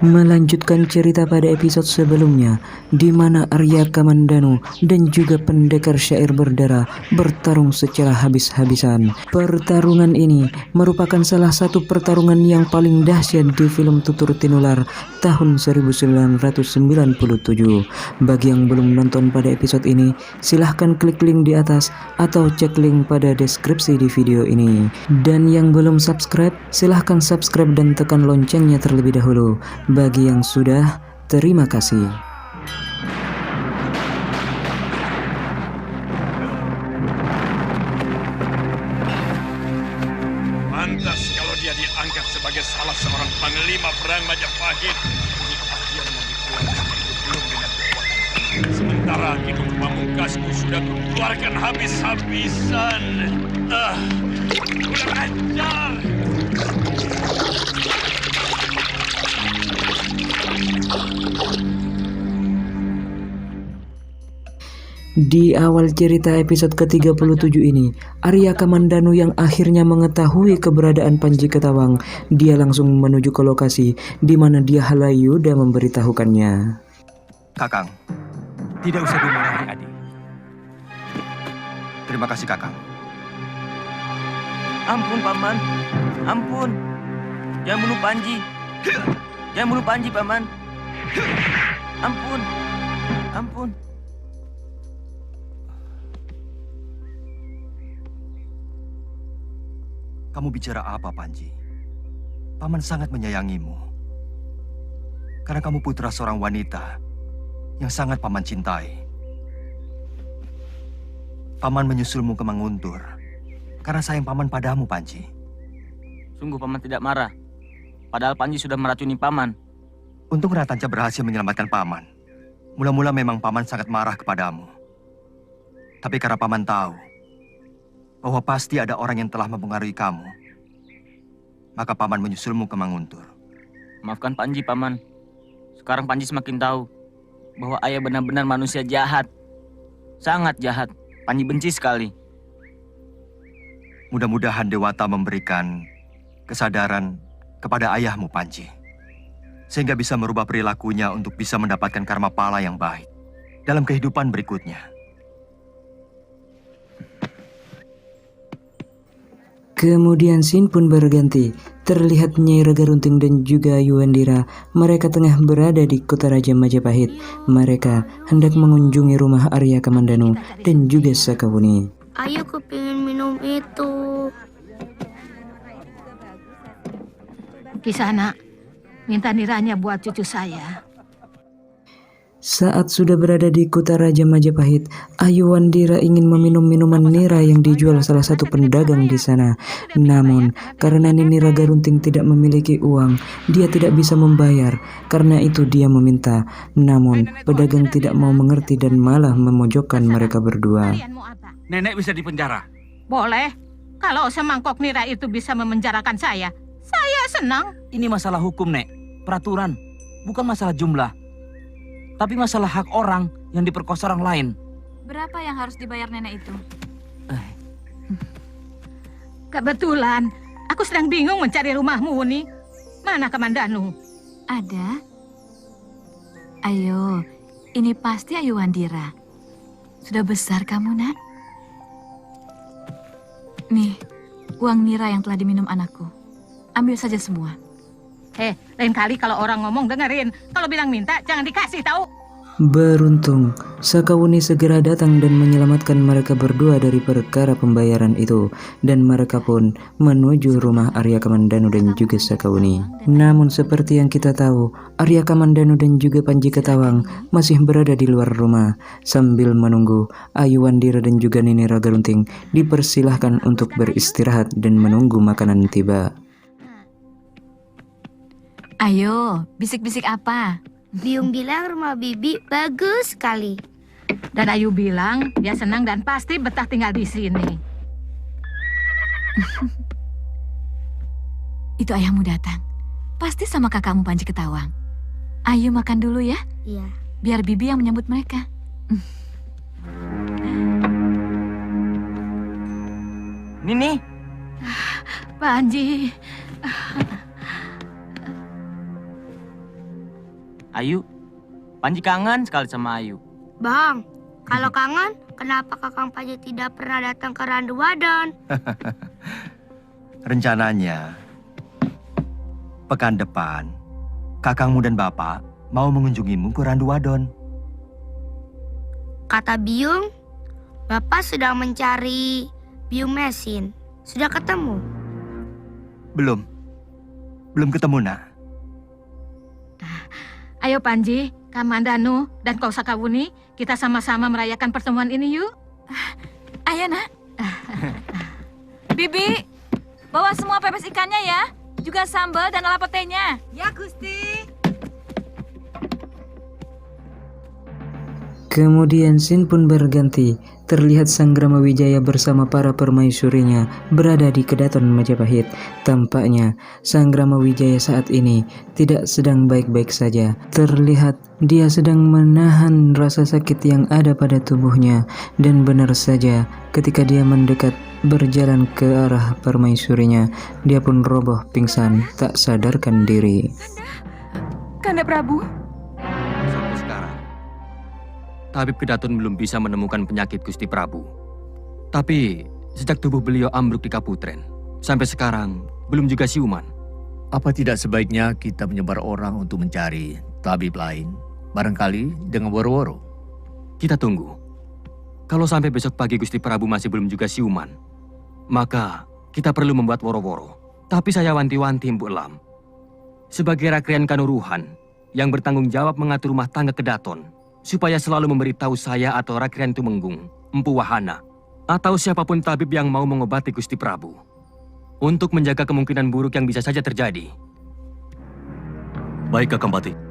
Melanjutkan cerita pada episode sebelumnya, di mana Arya Kamandanu dan juga pendekar syair berdarah bertarung secara habis-habisan. Pertarungan ini merupakan salah satu pertarungan yang paling dahsyat di film Tutur Tinular tahun 1997. Bagi yang belum nonton pada episode ini, silahkan klik link di atas atau cek link pada deskripsi di video ini. Dan yang belum subscribe, silahkan subscribe dan tekan loncengnya terlebih dahulu. Bagi yang sudah, terima kasih. Pantas kalau dia diangkat sebagai salah seorang panglima perang Majapahit. Akhirnya dikeluarkan itu belum dengan kekuatan. Sementara Kidung Pamungkasku sudah keluarkan habis-habisan. Kurang ajar. Di awal cerita episode ke-37 ini, Arya Kamandanu yang akhirnya mengetahui keberadaan Panji Ketawang, dia langsung menuju ke lokasi di mana dia Halayuda memberitahukannya. Kakang, tidak usah dimarahi adik. Terima kasih Kakang. Ampun Paman, ampun. Jangan bunuh Panji. Jangan bunuh Panji Paman. Ampun, ampun. Kamu bicara apa, Panji? Paman sangat menyayangimu. Karena kamu putra seorang wanita yang sangat Paman cintai. Paman menyusulmu ke Manguntur karena sayang Paman padamu, Panji. Sungguh Paman tidak marah. Padahal Panji sudah meracuni Paman. Untung Ratanca berhasil menyelamatkan Paman. Mula-mula memang Paman sangat marah kepadamu. Tapi karena Paman tahu bahwa pasti ada orang yang telah mempengaruhi kamu, maka Paman menyusulmu ke Manguntur. Maafkan Panji, Paman. Sekarang Panji semakin tahu bahwa ayah benar-benar manusia jahat. Sangat jahat. Panji benci sekali. Mudah-mudahan Dewata memberikan kesadaran kepada ayahmu, Panji. Sehingga bisa merubah perilakunya untuk bisa mendapatkan karma pala yang baik dalam kehidupan berikutnya. Kemudian scene pun berganti. Terlihat Nyai Raga Runting dan juga Yuandira. Mereka tengah berada di kota Raja Majapahit. Mereka hendak mengunjungi rumah Arya Kamandanu dan juga Sakawuni. Ayo, aku pengen minum itu. Kisana, minta niranya buat cucu saya. Saat sudah berada di kota Raja Majapahit, Ayu Wandira ingin meminum minuman nira yang dijual salah satu pedagang di sana. Namun, karena Nini Raga Runting tidak memiliki uang, dia tidak bisa membayar. Karena itu dia meminta. Namun, pedagang tidak mau mengerti dan malah memojokkan mereka berdua. Nenek bisa dipenjara. Boleh, kalau semangkok nira itu bisa memenjarakan saya senang. Ini masalah hukum, Nek. Peraturan, bukan masalah jumlah. Tapi masalah hak orang yang diperkosa orang lain. Berapa yang harus dibayar nenek itu? Kebetulan, aku sedang bingung mencari rumahmu, Wuni. Mana Kamandanu? Ada. Ayo, ini pasti Ayu Wandira. Sudah besar kamu, Nak. Nih, uang nira yang telah diminum anakku. Ambil saja semua. Lain kali kalau orang ngomong dengerin. Kalau bilang minta, jangan dikasih, tahu? Beruntung, Sakawuni segera datang dan menyelamatkan mereka berdua dari perkara pembayaran itu. Dan mereka pun menuju rumah Arya Kamandanu dan juga Sakawuni. Namun seperti yang kita tahu, Arya Kamandanu dan juga Panji Ketawang masih berada di luar rumah. Sambil menunggu, Ayu Wandira dan juga Nini Raga Runting dipersilahkan untuk beristirahat dan menunggu makanan tiba. Ayo, bisik-bisik apa? Biung bilang rumah Bibi bagus sekali. Dan Ayu bilang dia senang dan pasti betah tinggal di sini. Itu ayahmu datang. Pasti sama kakakmu Panji Ketawang. Ayo makan dulu ya. Iya. Biar Bibi yang menyambut mereka. Nini. Panji. Ayu, Panji kangen sekali sama Ayu. Bang, kalau kangen, kenapa Kakang Panji tidak pernah datang ke Randu Wadon? Rencananya, pekan depan, kakangmu dan bapak mau mengunjungimu ke Randu Wadon. Kata Biung, Bapak sedang mencari Biung Mesin. Sudah ketemu? Belum ketemu, nak. Ayo Panji, Kamandanu, dan kau Sakawuni, kita sama-sama merayakan pertemuan ini yuk. Ayo nak. Bibi, bawa semua pepes ikannya ya. Juga sambal dan lala petenya. Ya Gusti. Kemudian scene pun berganti. Terlihat Sang Gramawijaya bersama para permaisurinya berada di Kedaton Majapahit. Tampaknya Sang Gramawijaya saat ini tidak sedang baik-baik saja. Terlihat dia sedang menahan rasa sakit yang ada pada tubuhnya. Dan benar saja ketika dia mendekat berjalan ke arah permaisurinya, dia pun roboh pingsan tak sadarkan diri. Kanda Prabu. Sampai sekarang, tabib Kedaton belum bisa menemukan penyakit Gusti Prabu. Tapi sejak tubuh beliau ambruk di Kaputren, sampai sekarang belum juga siuman. Apa tidak sebaiknya kita menyebar orang untuk mencari tabib lain? Barangkali dengan woro-woro. Kita tunggu. Kalau sampai besok pagi Gusti Prabu masih belum juga siuman, maka kita perlu membuat woro-woro. Tapi saya wanti-wanti Mbok Lam, sebagai Rakrian Kanuruhan yang bertanggung jawab mengatur rumah tangga Kedaton, supaya selalu memberitahu saya atau Rakrian Tumenggung, Empu Wahana, atau siapapun tabib yang mau mengobati Gusti Prabu, untuk menjaga kemungkinan buruk yang bisa saja terjadi. Baik, Kakang Pati.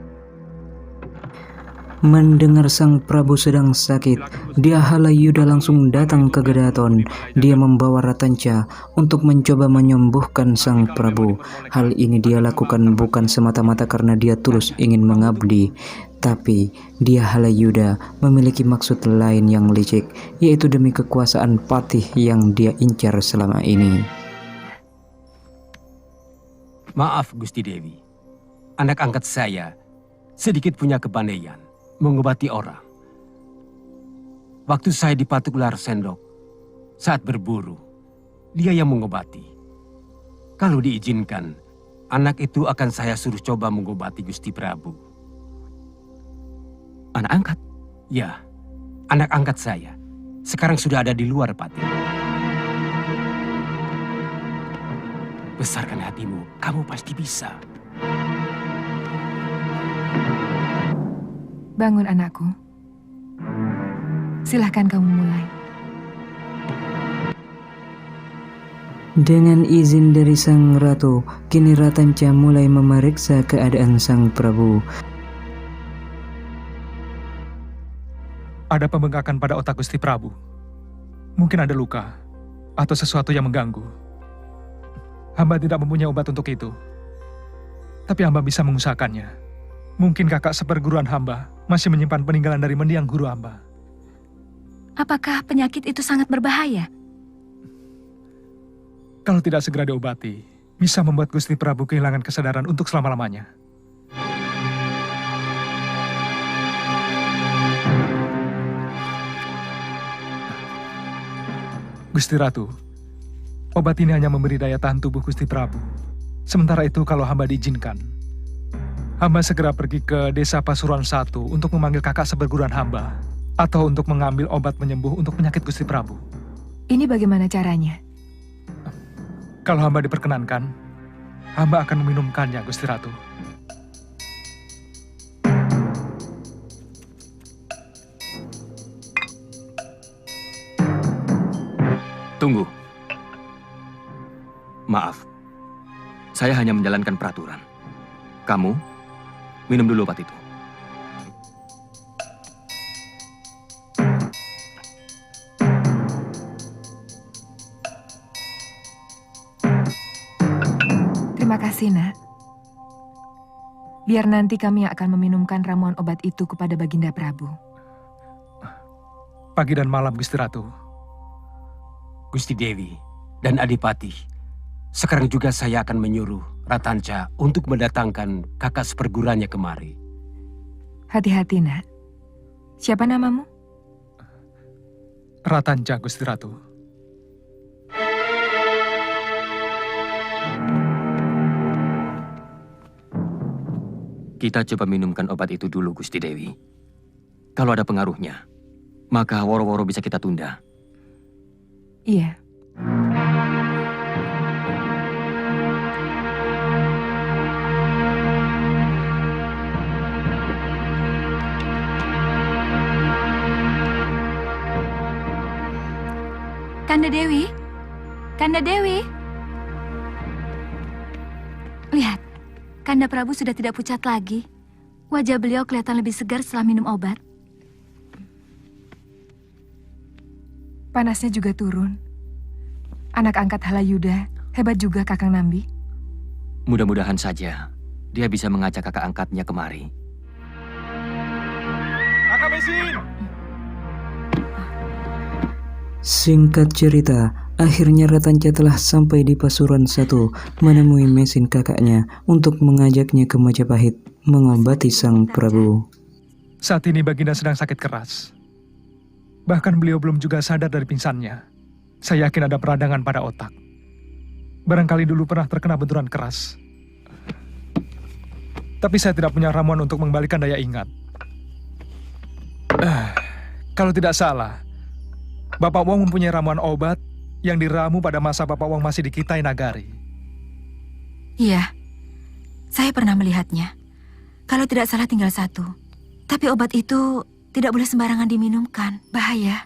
Mendengar Sang Prabu sedang sakit, dia Halayuda langsung datang ke Kedaton. Dia membawa Ratanca untuk mencoba menyembuhkan Sang Prabu. Hal ini dia lakukan bukan semata-mata karena dia tulus ingin mengabdi, tapi dia Halayuda memiliki maksud lain yang licik, yaitu demi kekuasaan patih yang dia incar selama ini. Maaf Gusti Dewi, anak angkat saya sedikit punya kepandaian mengobati orang. Waktu saya dipatuk ular sendok, saat berburu, dia yang mengobati. Kalau diizinkan, anak itu akan saya suruh coba mengobati Gusti Prabu. Anak angkat? Ya, anak angkat saya. Sekarang sudah ada di luar Pati. Besarkan hatimu, kamu pasti bisa. Bangun anakku. Silahkan kamu mulai. Dengan izin dari Sang Ratu, kini Ratanca mulai memeriksa keadaan Sang Prabu. Ada pembengkakan pada otak Gusti Prabu. Mungkin ada luka atau sesuatu yang mengganggu. Hamba tidak mempunyai obat untuk itu. Tapi hamba bisa mengusahakannya. Mungkin kakak seperguruan hamba masih menyimpan peninggalan dari mendiang guru hamba. Apakah penyakit itu sangat berbahaya? Kalau tidak segera diobati, bisa membuat Gusti Prabu kehilangan kesadaran untuk selama-lamanya. Gusti Ratu, obat ini hanya memberi daya tahan tubuh Gusti Prabu. Sementara itu kalau hamba diizinkan, hamba segera pergi ke desa Pasuruan 1 untuk memanggil kakak seperguruan hamba, atau untuk mengambil obat penyembuh untuk penyakit Gusti Prabu. Ini bagaimana caranya? Kalau hamba diperkenankan, hamba akan meminumkannya, Gusti Ratu. Tunggu. Maaf, saya hanya menjalankan peraturan. Kamu minum dulu obat itu. Terima kasih, Nak. Biar nanti kami yang akan meminumkan ramuan obat itu kepada Baginda Prabu. Pagi dan malam, Gusti Ratu. Gusti Dewi dan Adipati, sekarang juga saya akan menyuruh Ratanca untuk mendatangkan kakak seperguruannya kemari. Hati-hati, nak. Siapa namamu? Ratanja, Gusti Ratu. Kita coba minumkan obat itu dulu, Gusti Dewi. Kalau ada pengaruhnya, maka woro-woro bisa kita tunda. Iya. Kanda Dewi, Kanda Dewi. Lihat, Kanda Prabu sudah tidak pucat lagi. Wajah beliau kelihatan lebih segar setelah minum obat. Panasnya juga turun. Anak angkat Halayuda hebat juga, Kakang Nambi. Mudah-mudahan saja dia bisa mengajak kakak angkatnya kemari. Kakak Mesin! Singkat cerita, akhirnya Ratanja telah sampai di Pasuruan 1 menemui Mesin kakaknya untuk mengajaknya ke Majapahit mengobati sang Prabu. Saat ini Baginda sedang sakit keras. Bahkan beliau belum juga sadar dari pingsannya. Saya yakin ada peradangan pada otak. Barangkali dulu pernah terkena benturan keras. Tapi saya tidak punya ramuan untuk mengembalikan daya ingat. Kalau tidak salah, Bapak Wong mempunyai ramuan obat yang diramu pada masa Bapak Wong masih di Kitai Nagari. Iya, saya pernah melihatnya. Kalau tidak salah tinggal 1. Tapi obat itu tidak boleh sembarangan diminumkan, bahaya.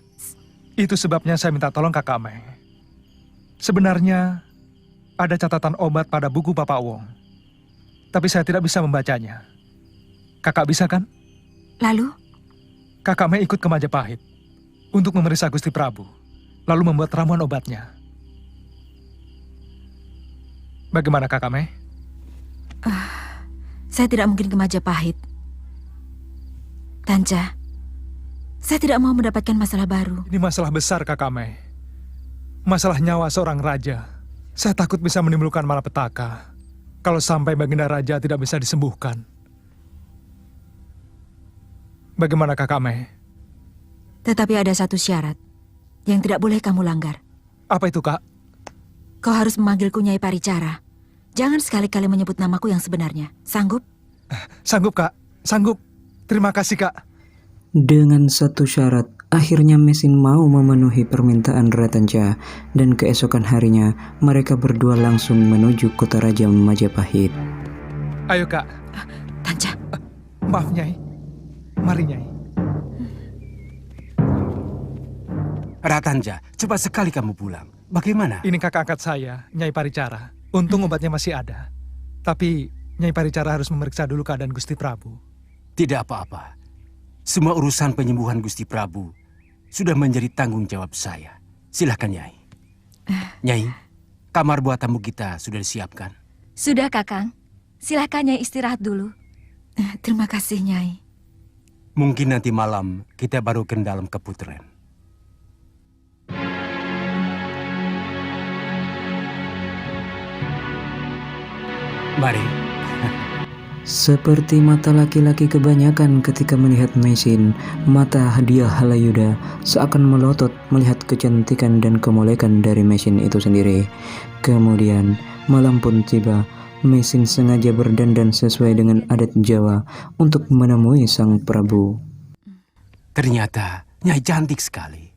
Itu sebabnya saya minta tolong Kakak Meng. Sebenarnya ada catatan obat pada buku Bapak Wong. Tapi saya tidak bisa membacanya. Kakak bisa kan? Lalu? Kakak Meng ikut ke Majapahit untuk memeriksa Gusti Prabu, lalu membuat ramuan obatnya. Bagaimana Kakak Meng? Saya tidak mungkin ke Majapahit. Tanja, saya tidak mau mendapatkan masalah baru. Ini masalah besar Kakak Meng. Masalah nyawa seorang raja. Saya takut bisa menimbulkan malapetaka kalau sampai Baginda Raja tidak bisa disembuhkan. Bagaimana Kakak Meng? Tetapi ada satu syarat yang tidak boleh kamu langgar. Apa itu, Kak? Kau harus memanggilku Nyai Paricara. Jangan sekali-kali menyebut namaku yang sebenarnya. Sanggup? Sanggup, Kak. Sanggup. Terima kasih, Kak. Dengan satu syarat, akhirnya Mesin mau memenuhi permintaan Ratanja, dan keesokan harinya mereka berdua langsung menuju kota Raja Majapahit. Ayo, Kak. Tanja. Maaf, Nyai. Mari, Nyai. Ratanja, cepat sekali kamu pulang. Bagaimana? Ini kakak angkat saya, Nyai Paricara. Untung obatnya masih ada. Tapi Nyai Paricara harus memeriksa dulu keadaan Gusti Prabu. Tidak apa-apa. Semua urusan penyembuhan Gusti Prabu sudah menjadi tanggung jawab saya. Silahkan, Nyai. Nyai, kamar buat tamu kita sudah disiapkan. Sudah, Kakang. Silahkan Nyai istirahat dulu. Terima kasih, Nyai. Mungkin nanti malam kita baru ke dalam keputren. Mari. Seperti mata laki-laki kebanyakan ketika melihat Mesin, mata Hadiah Halayuda seakan melotot melihat kecantikan dan kemolekan dari Mesin itu sendiri. Kemudian malam pun tiba. Mesin sengaja berdandan sesuai dengan adat Jawa untuk menemui sang Prabu. Ternyata Nyai cantik sekali.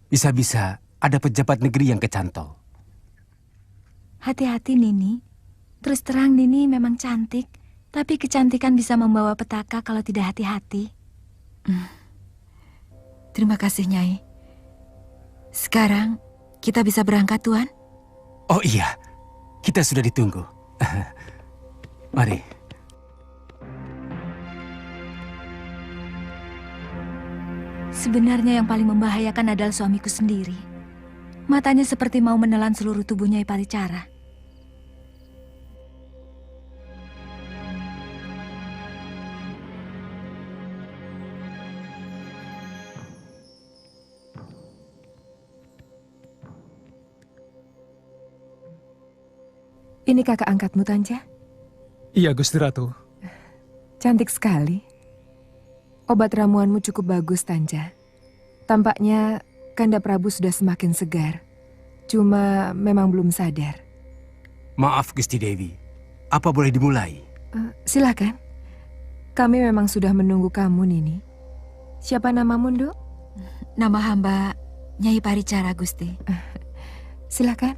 Bisa-bisa ada pejabat negeri yang kecantol. Hati-hati, Nini. Terus terang, Nini memang cantik. Tapi kecantikan bisa membawa petaka kalau tidak hati-hati. Terima kasih, Nyai. Sekarang kita bisa berangkat, Tuan? Oh iya, kita sudah ditunggu. Mari. Sebenarnya yang paling membahayakan adalah suamiku sendiri. Matanya seperti mau menelan seluruh tubuh Nyai Paricara. Ini kakak angkatmu, Tanja? Iya, Gusti Ratu. Cantik sekali. Obat ramuanmu cukup bagus, Tanja. Tampaknya Kanda Prabu sudah semakin segar. Cuma memang belum sadar. Maaf Gusti Dewi, apa boleh dimulai? Silakan. Kami memang sudah menunggu kamu, Nini. Siapa namamu, Nduk? Nama hamba Nyai Paricara, Gusti. Silakan.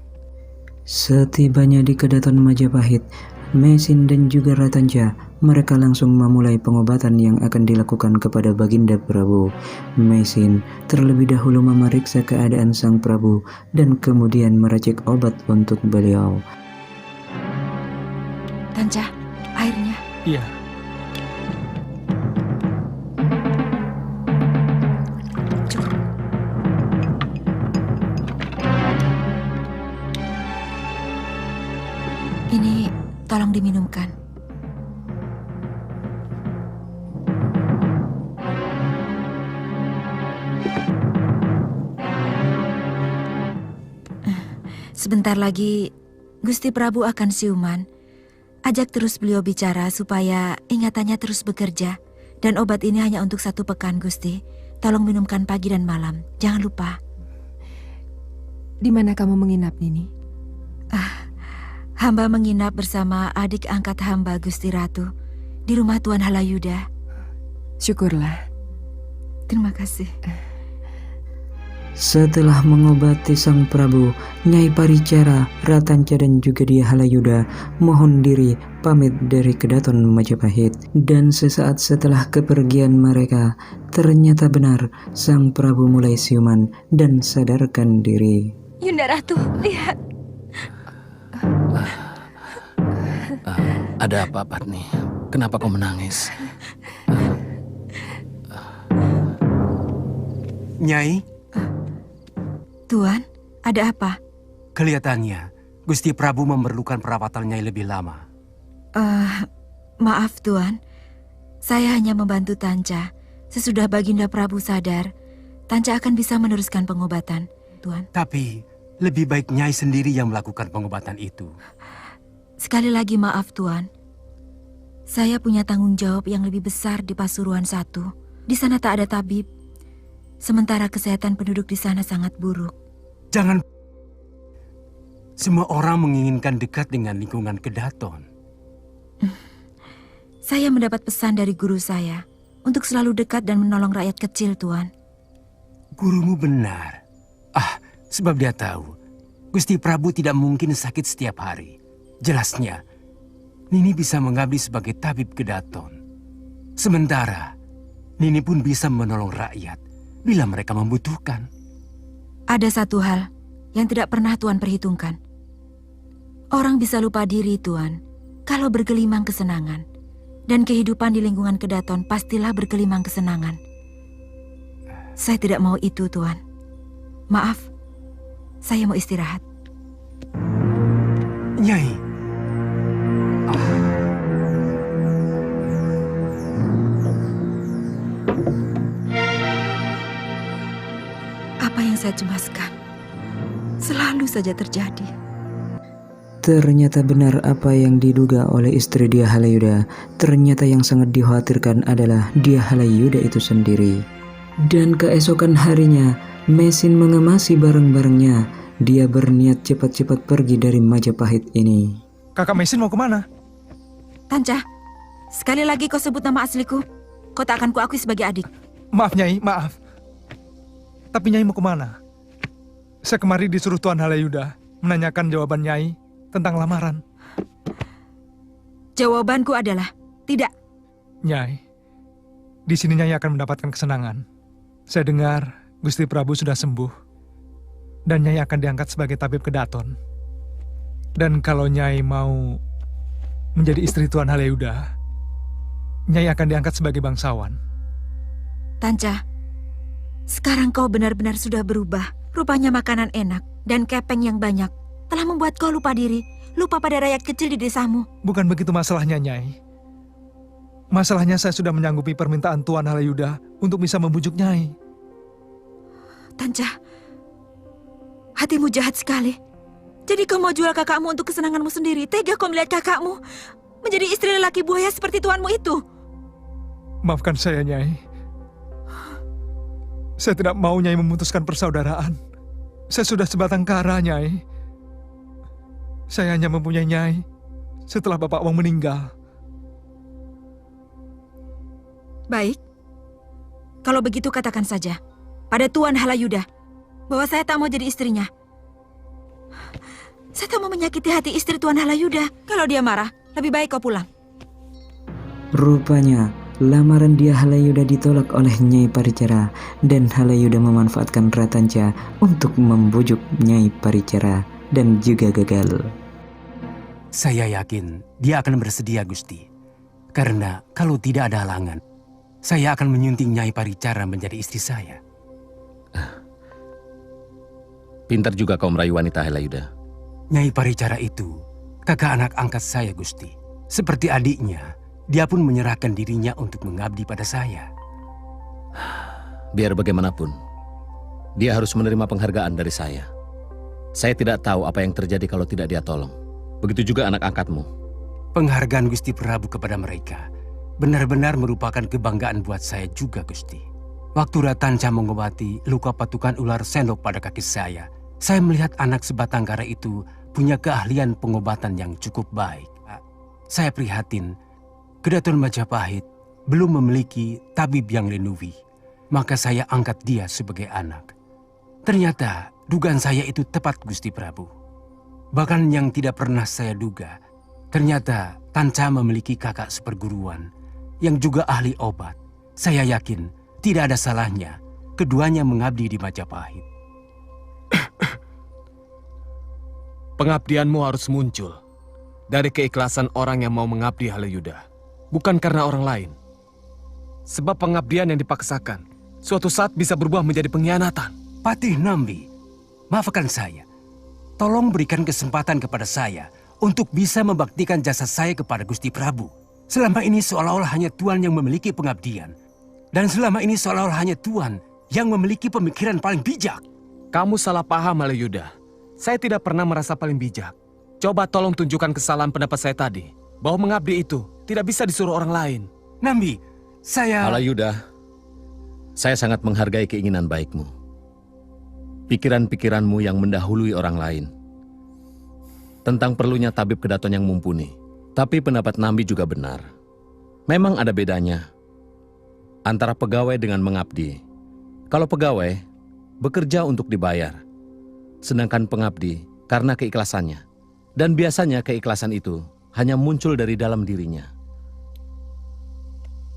Setibanya di Kedaton Majapahit, Mesin dan juga Ratanja, mereka langsung memulai pengobatan yang akan dilakukan kepada Baginda Prabu. Mesin terlebih dahulu memeriksa keadaan sang Prabu dan kemudian meracik obat untuk beliau. Tanja, airnya. Iya. Ini tolong diminumkan. Sebentar lagi Gusti Prabu akan siuman. Ajak terus beliau bicara supaya ingatannya terus bekerja. Dan obat ini hanya untuk 1 pekan, Gusti. Tolong minumkan pagi dan malam. Jangan lupa. Di mana kamu menginap, Nini? Hamba menginap bersama adik angkat hamba, Gusti Ratu, di rumah Tuan Halayuda. Syukurlah. Terima kasih. Setelah mengobati sang Prabu, Nyai Paricara, Ratanja dan juga dia Halayuda mohon diri pamit dari Kedaton Majapahit. Dan sesaat setelah kepergian mereka, ternyata benar sang Prabu mulai siuman dan sadarkan diri. Yunda Ratu, lihat. Ada apa, Patni? Kenapa kau menangis? Nyai? Tuan, ada apa? Kelihatannya Gusti Prabu memerlukan perawatan Nyai lebih lama. Maaf Tuan, saya hanya membantu Tanja. Sesudah Baginda Prabu sadar, Tanja akan bisa meneruskan pengobatan, Tuan. Tapi lebih baik Nyai sendiri yang melakukan pengobatan itu. Sekali lagi maaf Tuan. Saya punya tanggung jawab yang lebih besar di Pasuruan 1. Di sana tak ada tabib. Sementara kesehatan penduduk di sana sangat buruk. Jangan. Semua orang menginginkan dekat dengan lingkungan Kedaton. Saya mendapat pesan dari guru saya untuk selalu dekat dan menolong rakyat kecil, Tuan. Gurumu benar. Sebab dia tahu Gusti Prabu tidak mungkin sakit setiap hari. Jelasnya, Nini bisa mengabdi sebagai tabib Kedaton. Sementara, Nini pun bisa menolong rakyat bila mereka membutuhkan. Ada satu hal yang tidak pernah Tuan perhitungkan. Orang bisa lupa diri, Tuan, kalau bergelimang kesenangan. Dan kehidupan di lingkungan Kedaton pastilah bergelimang kesenangan. Saya tidak mau itu, Tuan. Maaf, saya mau istirahat. Nyai. Apa yang saya cemaskan selalu saja terjadi. Ternyata benar apa yang diduga oleh istri dia Halayuda. Ternyata yang sangat dikhawatirkan adalah dia Halayuda itu sendiri. Dan keesokan harinya, Mesin mengemasi barang-barangnya. Dia berniat cepat-cepat pergi dari Majapahit ini. Kakak Mesin mau kemana? Tanja, sekali lagi kau sebut nama asliku, kau tak akan kuakui sebagai adik. Maaf Nyai, maaf. Tapi Nyai mau kemana? Saya kemari disuruh Tuan Halayuda menanyakan jawaban Nyai tentang lamaran. Jawabanku adalah tidak. Nyai, di sini Nyai akan mendapatkan kesenangan. Saya dengar Gusti Prabu sudah sembuh dan Nyai akan diangkat sebagai tabib Kedaton. Dan kalau Nyai mau menjadi istri Tuan Halayuda, Nyai akan diangkat sebagai bangsawan. Tanja, sekarang kau benar-benar sudah berubah. Rupanya makanan enak dan kepeng yang banyak telah membuat kau lupa diri, lupa pada rakyat kecil di desamu. Bukan begitu masalahnya, Nyai. Masalahnya saya sudah menyanggupi permintaan Tuan Halayuda untuk bisa membujuk Nyai. Tanja, hatimu jahat sekali. Jadi kau mau jual kakakmu untuk kesenanganmu sendiri. Tega kau melihat kakakmu menjadi istri lelaki buaya seperti tuanmu itu. Maafkan saya, Nyai. Saya tidak mau Nyai memutuskan persaudaraan. Saya sudah sebatang kara, Nyai. Saya hanya mempunyai Nyai setelah Bapak Wong meninggal. Baik. Kalau begitu katakan saja pada Tuan Halayuda bahwa saya tak mau jadi istrinya. Saya tak mau menyakiti hati istri Tuan Halayuda. Kalau dia marah, lebih baik kau pulang. Rupanya, lamaran dia Halayuda ditolak oleh Nyai Paricara dan Halayuda memanfaatkan Ratanca untuk membujuk Nyai Paricara dan juga gagal. Saya yakin dia akan bersedia, Gusti. Karena kalau tidak ada halangan, saya akan menyunting Nyai Paricara menjadi istri saya. Pintar juga kau merayu wanita, Halayuda. Nyai Paricara itu kakak anak angkat saya, Gusti. Seperti adiknya, dia pun menyerahkan dirinya untuk mengabdi pada saya. Biar bagaimanapun, dia harus menerima penghargaan dari saya. Saya tidak tahu apa yang terjadi kalau tidak dia tolong. Begitu juga anak angkatmu. Penghargaan Gusti Prabu kepada mereka benar-benar merupakan kebanggaan buat saya juga, Gusti. Waktu Ratanca mengobati luka patukan ular sendok pada kaki saya melihat anak sebatang kara itu punya keahlian pengobatan yang cukup baik. Saya prihatin, Kedaton Majapahit belum memiliki tabib yang lenuwi, maka saya angkat dia sebagai anak. Ternyata dugaan saya itu tepat, Gusti Prabu. Bahkan yang tidak pernah saya duga, ternyata Tanca memiliki kakak seperguruan yang juga ahli obat. Saya yakin tidak ada salahnya keduanya mengabdi di Majapahit. Pengabdianmu harus muncul dari keikhlasan orang yang mau mengabdi, Halayuda, bukan karena orang lain. Sebab pengabdian yang dipaksakan suatu saat bisa berubah menjadi pengkhianatan. Patih Nambi, maafkan saya. Tolong berikan kesempatan kepada saya untuk bisa membaktikan jasa saya kepada Gusti Prabu. Selama ini seolah-olah hanya Tuan yang memiliki pengabdian. Dan selama ini seolah-olah hanya Tuan yang memiliki pemikiran paling bijak. Kamu salah paham, Halayuda. Saya tidak pernah merasa paling bijak. Coba tolong tunjukkan kesalahan pendapat saya tadi. Bahwa mengabdi itu tidak bisa disuruh orang lain. Nambi, saya... Halayuda, saya sangat menghargai keinginan baikmu. Pikiran-pikiranmu yang mendahului orang lain. Tentang perlunya tabib kedaton yang mumpuni. Tapi pendapat Nambi juga benar. Memang ada bedanya antara pegawai dengan mengabdi. Kalau pegawai, bekerja untuk dibayar. Sedangkan pengabdi karena keikhlasannya. Dan biasanya keikhlasan itu hanya muncul dari dalam dirinya.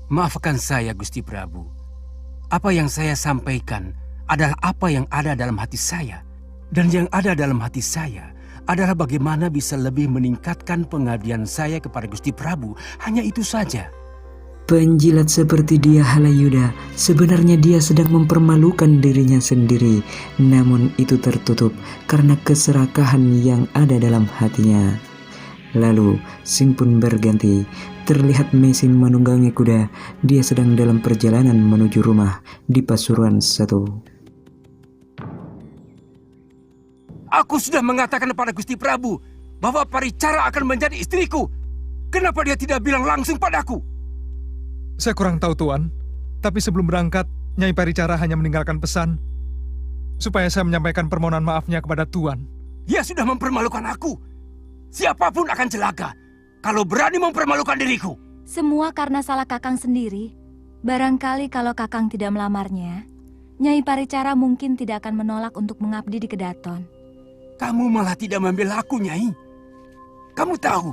Maafkan saya, Gusti Prabu. Apa yang saya sampaikan adalah apa yang ada dalam hati saya. Dan yang ada dalam hati saya adalah bagaimana bisa lebih meningkatkan pengabdian saya kepada Gusti Prabu. Hanya itu saja. Penjilat seperti dia Halayuda, sebenarnya dia sedang mempermalukan dirinya sendiri. Namun itu tertutup karena keserakahan yang ada dalam hatinya. Lalu, scene pun berganti. Terlihat mesin menunggangi kuda. Dia sedang dalam perjalanan menuju rumah di Pasuruan 1. Aku sudah mengatakan kepada Gusti Prabu bahwa Paricara akan menjadi istriku. Kenapa dia tidak bilang langsung padaku? Saya kurang tahu, Tuan. Tapi sebelum berangkat, Nyai Paricara hanya meninggalkan pesan supaya saya menyampaikan permohonan maafnya kepada Tuan. Dia sudah mempermalukan aku. Siapapun akan celaka kalau berani mempermalukan diriku. Semua karena salah Kakang sendiri. Barangkali kalau Kakang tidak melamarnya, Nyai Paricara mungkin tidak akan menolak untuk mengabdi di Kedaton. Kamu malah tidak membela aku, Nyai. Kamu tahu,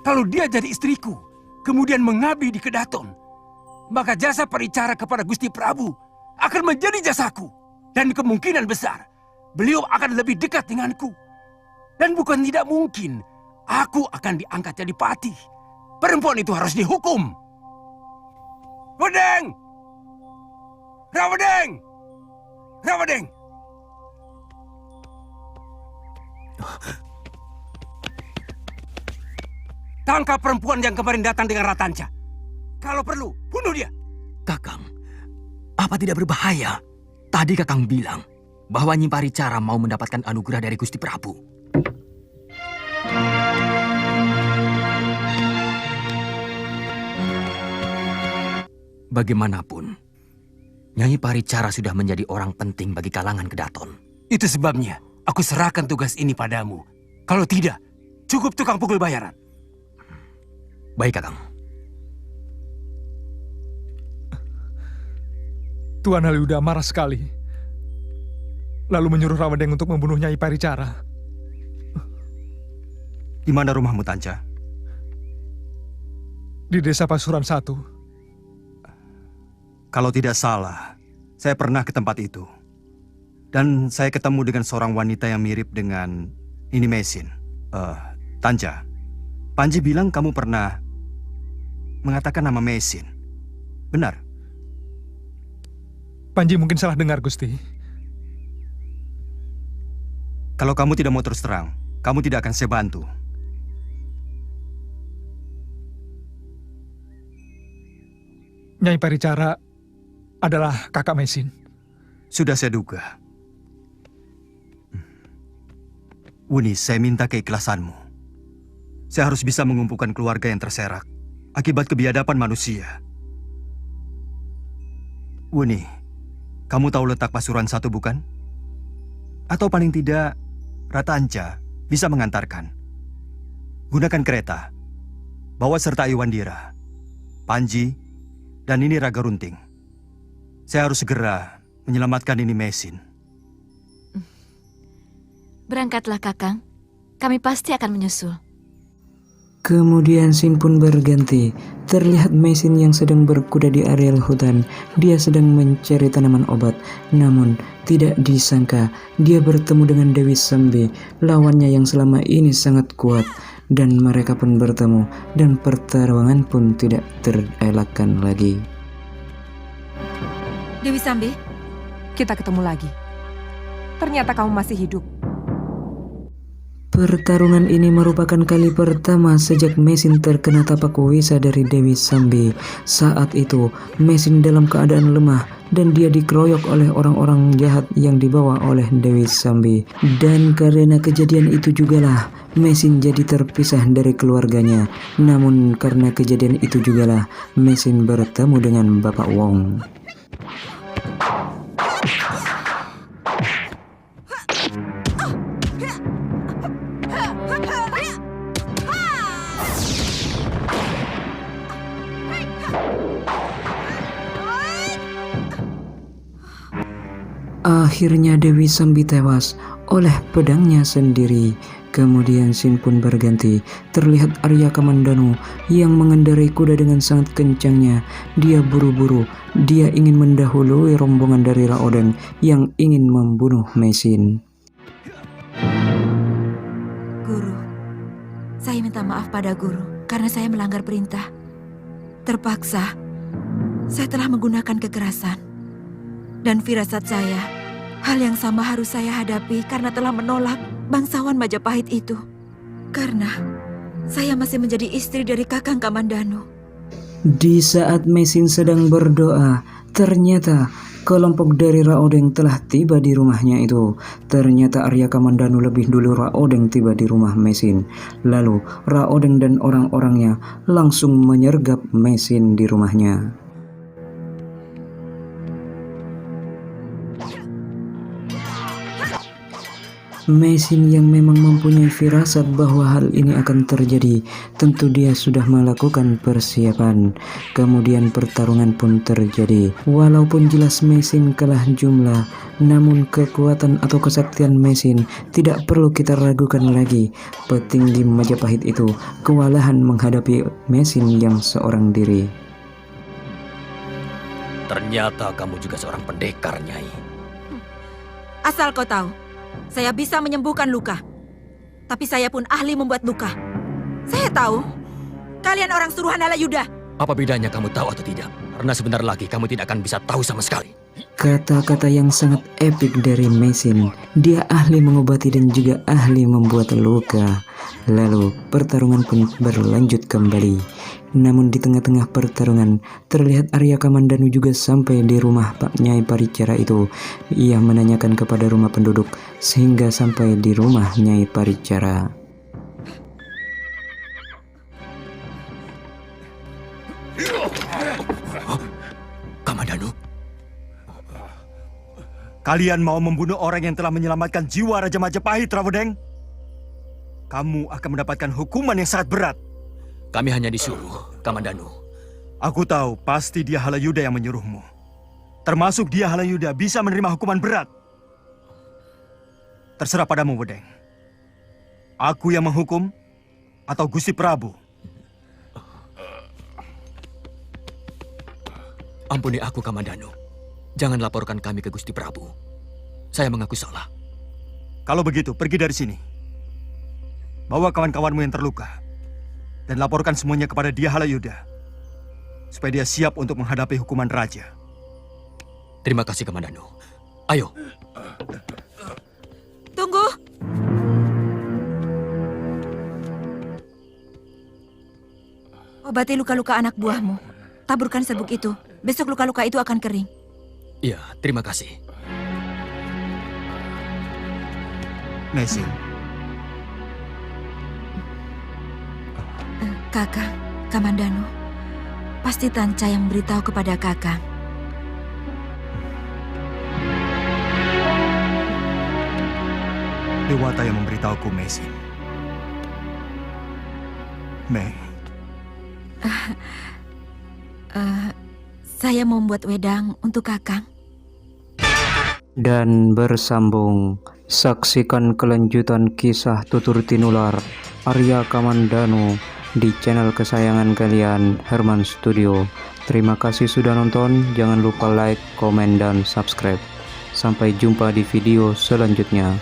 kalau dia jadi istriku, kemudian mengabdi di Kedaton, maka jasa Paricara kepada Gusti Prabu akan menjadi jasaku. Dan kemungkinan besar, beliau akan lebih dekat denganku. Dan bukan tidak mungkin, aku akan diangkat jadi patih. Perempuan itu harus dihukum. Wadeng! Rawadeng! Rawadeng! Tangkap perempuan yang kemarin datang dengan Ratanca. Kalau perlu, bunuh dia. Kakang, apa tidak berbahaya? Tadi Kakang bilang bahwa Nyi Paricara mau mendapatkan anugerah dari Gusti Prabu. Bagaimanapun, Nyai Paricara sudah menjadi orang penting bagi kalangan Kedaton. Itu sebabnya aku serahkan tugas ini padamu. Kalau tidak, cukup tukang pukul bayaran. Baik, Kakang. Tuan Haliuda marah sekali. Lalu menyuruh Rawadeng untuk membunuh Nyai Paricara. Di mana rumahmu, Tanja? Di Desa Pasuruan 1. Kalau tidak salah, saya pernah ke tempat itu. Dan saya ketemu dengan seorang wanita yang mirip dengan Nini Mesin. Tanja, Panji bilang kamu pernah mengatakan nama Mesin. Benar? Panji mungkin salah dengar, Gusti. Kalau kamu tidak mau terus terang, kamu tidak akan saya bantu. Nyai Paricara adalah kakak Mesin. Sudah saya duga. Wuni, saya minta keikhlasanmu. Saya harus bisa mengumpulkan keluarga yang terserak akibat kebiadaban manusia. Wuni, kamu tahu letak Pasuruan 1 bukan? Atau paling tidak, Rata Anca bisa mengantarkan. Gunakan kereta, bawa serta Iwandira, Panji, dan ini Raga Runting. Saya harus segera menyelamatkan ini Mesin. Berangkatlah, Kakang. Kami pasti akan menyusul. Kemudian Sin pun berganti. Terlihat Mesin yang sedang berkuda di areal hutan. Dia sedang mencari tanaman obat. Namun tidak disangka dia bertemu dengan Dewi Sambi, lawannya yang selama ini sangat kuat. Dan mereka pun bertemu dan pertarungan pun tidak terelakkan lagi. Dewi Sambi, kita ketemu lagi. Ternyata kamu masih hidup. Pertarungan ini merupakan kali pertama sejak Mesin terkena tapak wisa dari Dewi Sambi. Saat itu, Mesin dalam keadaan lemah dan dia dikeroyok oleh orang-orang jahat yang dibawa oleh Dewi Sambi. Dan karena kejadian itu jugalah Mesin jadi terpisah dari keluarganya. Namun karena kejadian itu jugalah Mesin bertemu dengan Bapak Wong. Akhirnya Dewi Sambi tewas oleh pedangnya sendiri. Kemudian Sin pun berganti. Terlihat Arya Kamandanu yang mengendarai kuda dengan sangat kencangnya. Dia buru-buru. Dia ingin mendahului rombongan dari Raodeng yang ingin membunuh Mesin. Guru, saya minta maaf pada Guru karena saya melanggar perintah. Terpaksa, saya telah menggunakan kekerasan. Dan firasat saya, hal yang sama harus saya hadapi karena telah menolak bangsawan Majapahit itu. Karena saya masih menjadi istri dari Kakang Kamandanu. Di saat Mesin sedang berdoa, ternyata kelompok dari Raodeng telah tiba di rumahnya itu. Ternyata Arya Kamandanu lebih dulu Raodeng tiba di rumah Mesin. Lalu Raodeng dan orang-orangnya langsung menyergap Mesin di rumahnya. Mesin yang memang mempunyai firasat bahwa hal ini akan terjadi, tentu dia sudah melakukan persiapan. Kemudian pertarungan pun terjadi. Walaupun jelas Mesin kalah jumlah, namun kekuatan atau kesaktian Mesin tidak perlu kita ragukan lagi. Petinggi Majapahit itu kewalahan menghadapi Mesin yang seorang diri. Ternyata kamu juga seorang pendekar, Nyai. Asal kau tahu, saya bisa menyembuhkan luka. Tapi saya pun ahli membuat luka. Saya tahu, kalian orang suruhan Halayuda. Apa bedanya kamu tahu atau tidak? Karena sebentar lagi kamu tidak akan bisa tahu sama sekali. Kata-kata yang sangat epik dari Mesin. Dia ahli mengobati dan juga ahli membuat luka. Lalu pertarungan pun berlanjut kembali. Namun di tengah-tengah pertarungan terlihat Arya Kamandanu juga sampai di rumah Pak Nyai Paricara itu. Ia menanyakan kepada rumah penduduk sehingga sampai di rumah Nyai Paricara. Kamandanu, Kalian mau membunuh orang yang telah menyelamatkan jiwa Raja Majapahit, Rawodeng? Kamu akan mendapatkan hukuman yang sangat berat. Kami hanya disuruh, Kamandanu. Aku tahu pasti dia Halayuda yang menyuruhmu. Termasuk dia Halayuda bisa menerima hukuman berat. Terserah padamu, Wedeng. Aku yang menghukum atau Gusti Prabu? Ampuni aku, Kamandanu. Jangan laporkan kami ke Gusti Prabu. Saya mengaku salah. Kalau begitu, pergi dari sini. Bawa kawan-kawanmu yang terluka. Dan laporkan semuanya kepada dia Halayuda. Supaya dia siap untuk menghadapi hukuman raja. Terima kasih, Kamandanu. Ayo. Tunggu. Obati luka-luka anak buahmu. Taburkan serbuk itu. Besok luka-luka itu akan kering. Iya, terima kasih. Mesin. Kakang, Kamandanu. Pasti Tanca yang beritahu kepada Kakang. Dewata yang memberitahuku, Mesin. Mei. Saya mau membuat wedang untuk Kakang. Dan bersambung, saksikan kelanjutan kisah Tutur Tinular Arya Kamandanu di channel kesayangan kalian, Herman Studio. Terima kasih sudah nonton, jangan lupa like, komen, dan subscribe. Sampai jumpa di video selanjutnya.